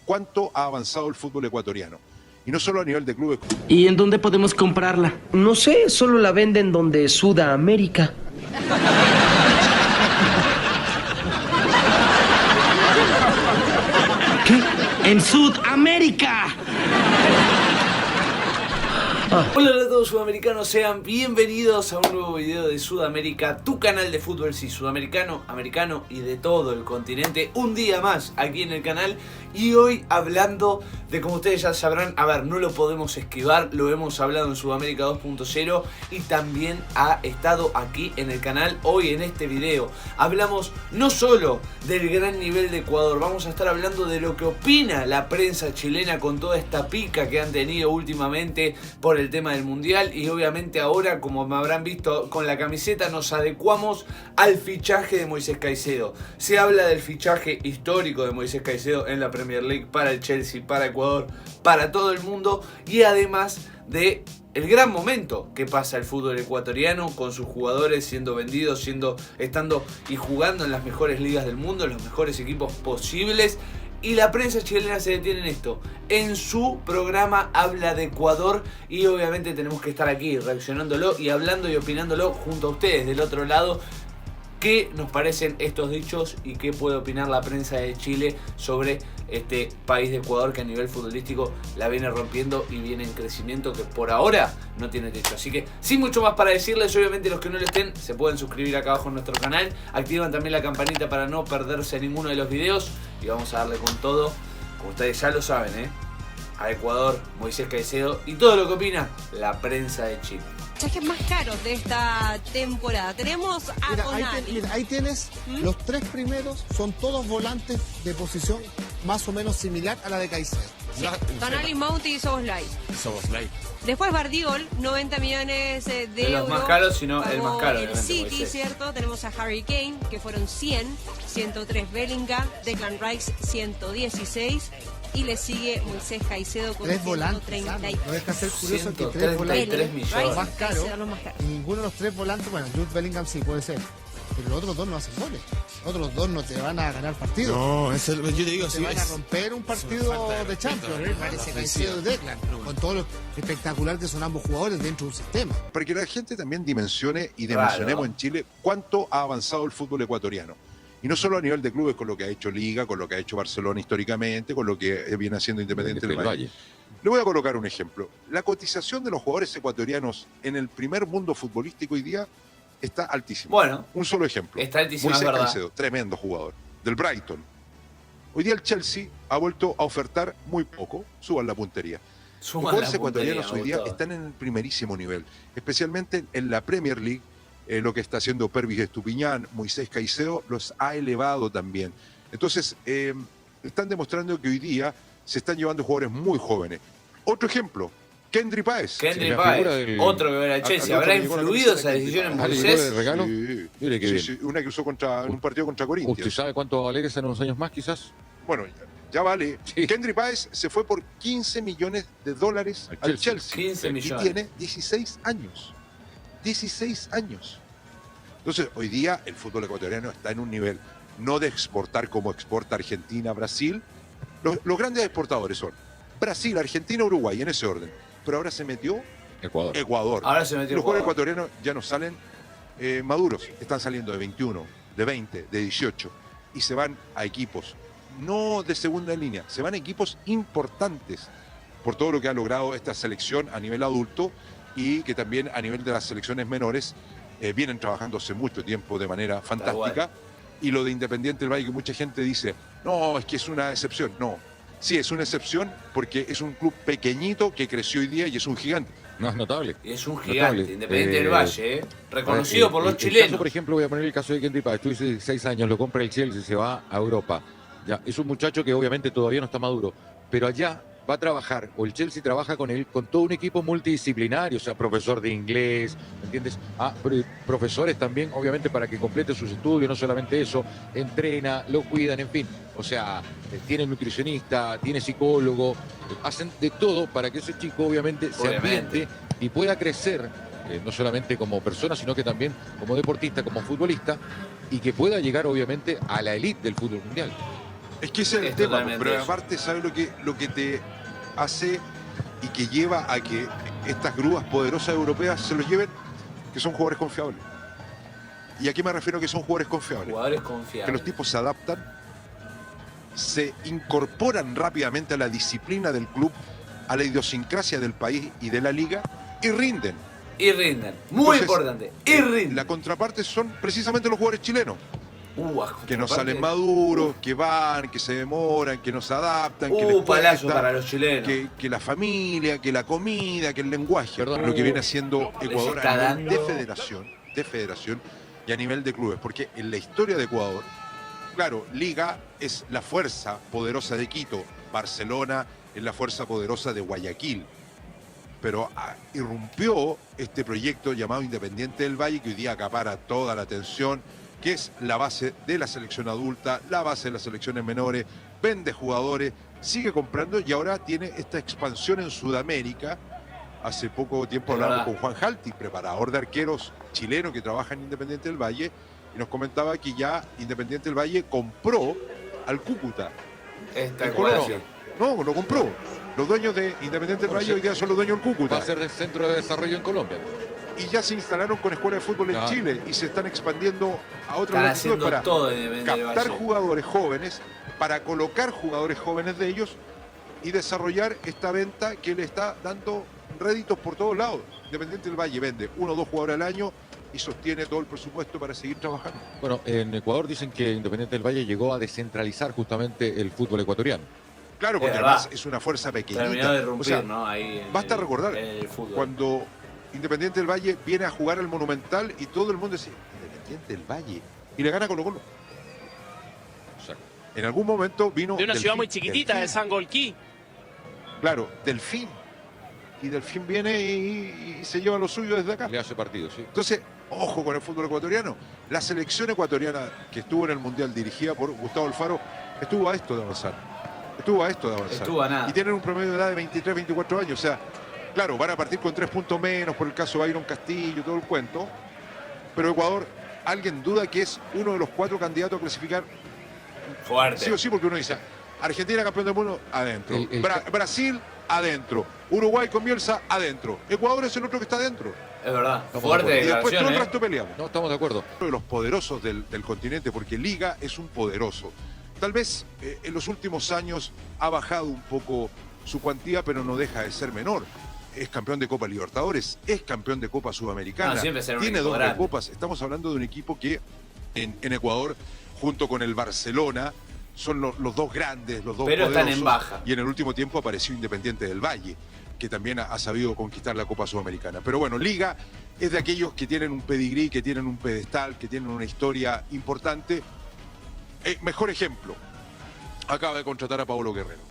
cuánto ha avanzado el fútbol ecuatoriano. Y no solo a nivel de clubes. ¿Y en dónde podemos comprarla? No sé, solo la venden donde Sudamérica. ¿Qué? ¡En Sudamérica! Hola a todos sudamericanos, sean bienvenidos a un nuevo video de Sudamérica, tu canal de fútbol, sí, sudamericano, americano y de todo el continente. Un día más aquí en el canal y hoy hablando de, como ustedes ya sabrán, a ver, no lo podemos esquivar, lo hemos hablado en Sudamérica 2.0 y también ha estado aquí en el canal hoy en este video. Hablamos no solo del gran nivel de Ecuador, vamos a estar hablando de lo que opina la prensa chilena con toda esta pica que han tenido últimamente por el tema del mundial, y obviamente ahora, como me habrán visto con la camiseta, nos adecuamos al fichaje de Moisés Caicedo. Se habla del fichaje histórico de Moisés Caicedo en la Premier League para el Chelsea, para Ecuador, para todo el mundo, y además de el gran momento que pasa el fútbol ecuatoriano con sus jugadores siendo vendidos, estando y jugando en las mejores ligas del mundo, en los mejores equipos posibles. Y la prensa chilena se detiene en esto. En su programa habla de Ecuador y obviamente tenemos que estar aquí reaccionándolo y hablando y opinándolo junto a ustedes del otro lado. ¿Qué nos parecen estos dichos y qué puede opinar la prensa de Chile sobre este país de Ecuador que a nivel futbolístico la viene rompiendo y viene en crecimiento, que por ahora no tiene techo? Así que sin mucho más para decirles, obviamente los que no lo estén se pueden suscribir acá abajo en nuestro canal, activan también la campanita para no perderse ninguno de los videos y vamos a darle con todo, como ustedes ya lo saben, a Ecuador, Moisés Caicedo y todo lo que opina la prensa de Chile. Fichajes más caros de esta temporada. Tenemos a Tonali. Ahí tienes los tres primeros, son todos volantes de posición más o menos similar a la de Caicedo. Sí. Tonali, Mount y Szoboszlai. Después Bardiol, 90 millones de euros. Los más caros, sino el más caro. El City, ¿cierto? Tenemos a Harry Kane, que fueron 100, 103 Bellingham, Declan Rice, 116. Y le sigue Moisés Caicedo con 133. No deja ser curioso que tres volantes millones. más caros. Y ninguno de los tres volantes, bueno, Jude Bellingham sí puede ser, pero los otros dos no hacen goles. Los otros dos no te van a ganar partidos. No, yo te digo, te van a romper un partido de Champions. Parece Caicedo y Declan, con todo lo espectacular que son ambos jugadores dentro de un sistema. Para que la gente también dimensione y dimensionemos en Chile cuánto ha avanzado el fútbol ecuatoriano. Y no solo a nivel de clubes, con lo que ha hecho Liga, con lo que ha hecho Barcelona históricamente, con lo que viene haciendo Independiente del Valle. Le voy a colocar un ejemplo. La cotización de los jugadores ecuatorianos en el primer mundo futbolístico hoy día está altísima. Bueno, un solo ejemplo. Está altísima, Moisés es verdad. Caicedo, tremendo jugador, del Brighton. Hoy día el Chelsea ha vuelto a ofertar muy poco. Suban la puntería. Los jugadores ecuatorianos hoy día están en el primerísimo nivel, especialmente en la Premier League. Lo que está haciendo Pervis Estupiñán, Moisés Caicedo, los ha elevado también. Entonces, están demostrando que hoy día se están llevando jugadores muy jóvenes. Otro ejemplo, Kendry Páez. Kendry Páez, otro que va a Chelsea. ¿Habrá influido esa decisión en Moisés? Sí, mire qué bien. Una que usó en un partido contra Corinthians. ¿Usted sabe cuánto va a valer esa en unos años más, quizás? Bueno, ya vale. Sí. Kendry Páez se fue por $15 millones al Chelsea. 15 millones. Y tiene 16 años. 16 años. Entonces, hoy día el fútbol ecuatoriano está en un nivel no de exportar como exporta Argentina, Brasil. Los grandes exportadores son Brasil, Argentina, Uruguay, en ese orden. Pero ahora se metió Ecuador. Ahora se metió los jugadores ecuatorianos ya no salen maduros. Están saliendo de 21, de 20, de 18. Y se van a equipos no de segunda línea, se van a equipos importantes por todo lo que ha logrado esta selección a nivel adulto, y que también a nivel de las selecciones menores vienen trabajando hace mucho tiempo de manera fantástica. Y lo de Independiente del Valle, que mucha gente dice, no, es que es una excepción. No, sí, es una excepción porque es un club pequeñito que creció hoy día y es un gigante. No, es notable. Es un gigante, Independiente del Valle, reconocido por los chilenos. Caso, por ejemplo, voy a poner el caso de Kendry Páez. Tú dices 6 años, lo compra el Chelsea, se va a Europa. Ya, es un muchacho que obviamente todavía no está maduro, pero allá va a trabajar, o el Chelsea trabaja con él, con todo un equipo multidisciplinario, o sea, profesor de inglés, ¿me entiendes? Profesores también, obviamente, para que complete sus estudios, no solamente eso, entrena, lo cuidan, en fin. O sea, tiene nutricionista, tiene psicólogo, hacen de todo para que ese chico, obviamente, se ambiente y pueda crecer, no solamente como persona, sino que también como deportista, como futbolista, y que pueda llegar, obviamente, a la élite del fútbol mundial. Es que ese es el Es tema, totalmente pero eso. aparte, ¿sabes lo que te hace y que lleva a que estas grúas poderosas europeas se los lleven? Que son jugadores confiables. ¿Y a qué me refiero que son jugadores confiables? Jugadores Que confiables. los tipos se adaptan, se incorporan rápidamente a la disciplina del club, a la idiosincrasia del país y de la liga y rinden. Y rinden. Muy Entonces, importante. Y rinden. La contraparte son precisamente los jugadores chilenos, que no aparte- salen maduros, que van, que se demoran, que no se adaptan, que les Palazo cuesta, para los chilenos. que la familia, que la comida, que el lenguaje. Perdón. Lo que viene haciendo Ecuador está a nivel dando- de federación y a nivel de clubes. Porque en la historia de Ecuador, claro, Liga es la fuerza poderosa de Quito, Barcelona es la fuerza poderosa de Guayaquil. Pero irrumpió este proyecto llamado Independiente del Valle, que hoy día acapara toda la atención, que es la base de la selección adulta, la base de las selecciones menores, vende jugadores, sigue comprando y ahora tiene esta expansión en Sudamérica. Hace poco tiempo Es hablábamos verdad. con Juan Jalti, preparador de arqueros chileno que trabaja en Independiente del Valle, y nos comentaba que ya Independiente del Valle compró al Cúcuta Esta en Colombia. Colombia. No, lo compró. Los dueños de Independiente del Valle hoy día son los dueños del Va Cúcuta. a ser el centro de desarrollo en Colombia. Y ya se instalaron con escuelas de fútbol en Claro. Chile y se están expandiendo a otras Están latitudes haciendo para todo en Independiente del captar Valle. jugadores jóvenes, para colocar jugadores jóvenes de ellos y desarrollar esta venta que le está dando réditos por todos lados. Independiente del Valle vende 1 o 2 jugadores al año y sostiene todo el presupuesto para seguir trabajando. Bueno, en Ecuador dicen que Independiente del Valle llegó a descentralizar justamente el fútbol ecuatoriano. Claro, porque Es además verdad. es una fuerza pequeñita. Terminó de irrumpir, O sea, ¿no? Ahí en basta recordar en el fútbol. cuando Independiente del Valle viene a jugar al Monumental y todo el mundo dice, Independiente del Valle, y le gana Colo-Colo. Exacto. En algún momento vino De una ciudad Delfín, muy chiquitita, de Delfín. Sangolquí. Claro, Delfín. Y Delfín viene y se lleva lo suyo desde acá. Le hace partido, sí. Entonces, ojo con el fútbol ecuatoriano. La selección ecuatoriana que estuvo en el Mundial dirigida por Gustavo Alfaro estuvo a esto de avanzar. Estuvo a esto de avanzar. Estuvo a nada. Y tienen un promedio de edad de 23, 24 años. O sea, claro, van a partir con 3 puntos menos por el caso de Byron Castillo, todo el cuento. Pero Ecuador, ¿alguien duda que es uno de los 4 candidatos a clasificar? Fuerte. Sí o sí, porque uno dice, Argentina campeón del mundo, adentro. El- Brasil, adentro. Uruguay con Bielsa, adentro. Ecuador es el otro que está adentro. Es verdad. Estamos Fuerte de Y después todo declaración, el ¿eh? resto peleamos. No, estamos de acuerdo. Uno de los poderosos del continente, porque Liga es un poderoso. Tal vez en los últimos años ha bajado un poco su cuantía, pero no deja de ser menor. Es campeón de Copa Libertadores, es campeón de Copa Sudamericana, No, siempre será un tiene equipo 2 grande. copas. Estamos hablando de un equipo que en Ecuador, junto con el Barcelona, son los 2 grandes, los 2 Pero están poderosos. en baja. Y en el último tiempo apareció Independiente del Valle, que también ha sabido conquistar la Copa Sudamericana. Pero bueno, Liga es de aquellos que tienen un pedigrí, que tienen un pedestal, que tienen una historia importante. Mejor ejemplo, acaba de contratar a Paolo Guerrero.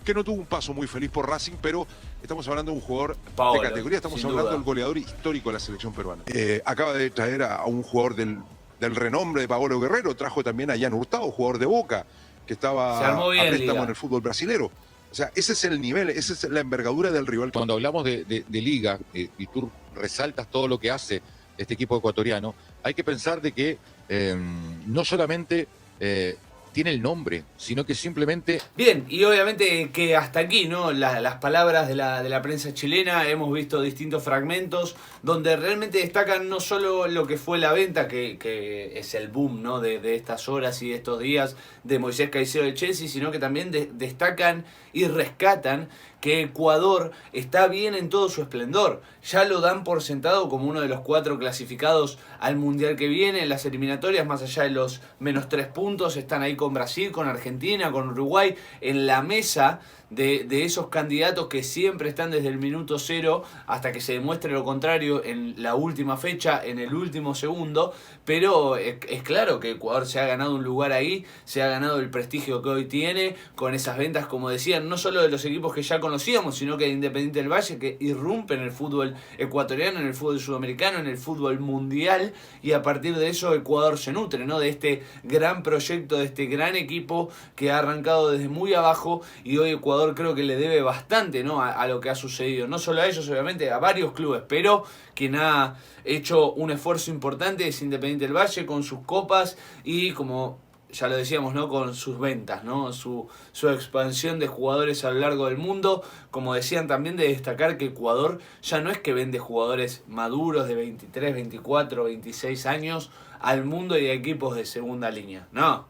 Que no tuvo un paso muy feliz por Racing, pero estamos hablando de un jugador Paolo, de categoría, estamos sin hablando duda. del goleador histórico de la selección peruana. Acaba de traer a un jugador del renombre de Paolo Guerrero, trajo también a Jan Hurtado, jugador de Boca, que estaba Se armó bien, a préstamo Liga. en el fútbol brasilero. O sea, ese es el nivel, esa es la envergadura del rival. Cuando hablamos de Liga, y tú resaltas todo lo que hace este equipo ecuatoriano, hay que pensar de que no solamente tiene el nombre, sino que simplemente Bien, y obviamente que hasta aquí, ¿no? Las palabras de la prensa chilena, hemos visto distintos fragmentos donde realmente destacan no solo lo que fue la venta, que es el boom, ¿no? de estas horas y de estos días de Moisés Caicedo de Chelsea, sino que también destacan y rescatan que Ecuador está bien en todo su esplendor. Ya lo dan por sentado como uno de los 4 clasificados al Mundial que viene. En las eliminatorias, más allá de los -3 puntos, están ahí con Brasil, con Argentina, con Uruguay, en la mesa de esos candidatos que siempre están desde el minuto 0 hasta que se demuestre lo contrario en la última fecha, en el último segundo. Pero es claro que Ecuador se ha ganado un lugar ahí, se ha ganado el prestigio que hoy tiene, con esas ventas, como decían, no solo de los equipos que ya conocíamos, sino que de Independiente del Valle, que irrumpe en el fútbol ecuatoriano, en el fútbol sudamericano, en el fútbol mundial, y a partir de eso Ecuador se nutre, ¿no? De este gran proyecto, de este gran equipo que ha arrancado desde muy abajo, y hoy Ecuador creo que le debe bastante, ¿no? a lo que ha sucedido, no solo a ellos, obviamente, a varios clubes, pero quien ha hecho un esfuerzo importante es Independiente del Valle con sus copas, y como ya lo decíamos, ¿no? Con sus ventas, ¿no? Su expansión de jugadores a lo largo del mundo. Como decían también, de destacar que Ecuador ya no es que vende jugadores maduros de 23, 24, 26 años al mundo y a equipos de segunda línea. No.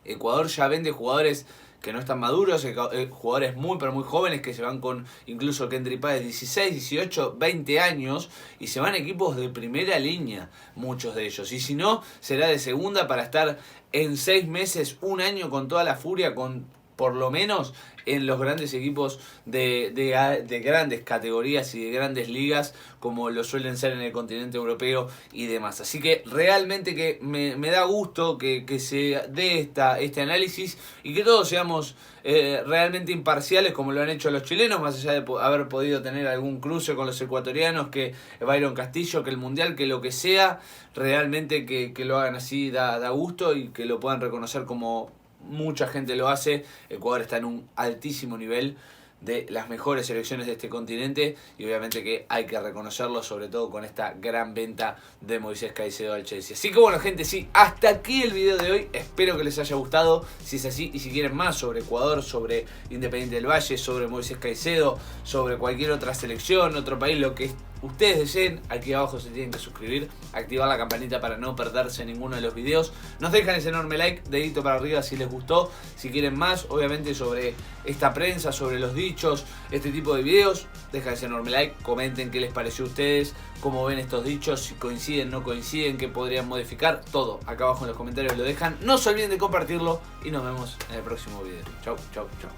Ecuador ya vende jugadores que no están maduros, jugadores muy pero muy jóvenes que se van con incluso Kendry Páez 16, 18, 20 años y se van a equipos de primera línea, muchos de ellos. Y si no, será de segunda para estar en 6 meses, un año con toda la furia, con por lo menos en los grandes equipos de grandes categorías y de grandes ligas, como lo suelen ser en el continente europeo y demás. Así que realmente que me da gusto que se dé este análisis y que todos seamos realmente imparciales, como lo han hecho los chilenos, más allá de haber podido tener algún cruce con los ecuatorianos, que Byron Castillo, que el Mundial, que lo que sea, realmente que lo hagan así da gusto y que lo puedan reconocer como mucha gente lo hace. Ecuador está en un altísimo nivel, de las mejores selecciones de este continente, y obviamente que hay que reconocerlo, sobre todo con esta gran venta de Moisés Caicedo al Chelsea. Así que bueno, gente, sí, hasta aquí el video de hoy. Espero que les haya gustado. Si es así y si quieren más sobre Ecuador, sobre Independiente del Valle, sobre Moisés Caicedo, sobre cualquier otra selección, otro país, lo que ustedes deseen, aquí abajo se tienen que suscribir, activar la campanita para no perderse ninguno de los videos. Nos dejan ese enorme like, dedito para arriba si les gustó. Si quieren más, obviamente, sobre esta prensa, sobre los dichos, este tipo de videos, dejan ese enorme like, comenten qué les pareció a ustedes, cómo ven estos dichos, si coinciden, no coinciden, qué podrían modificar, todo acá abajo en los comentarios lo dejan. No se olviden de compartirlo y nos vemos en el próximo video. Chau, chau, chau.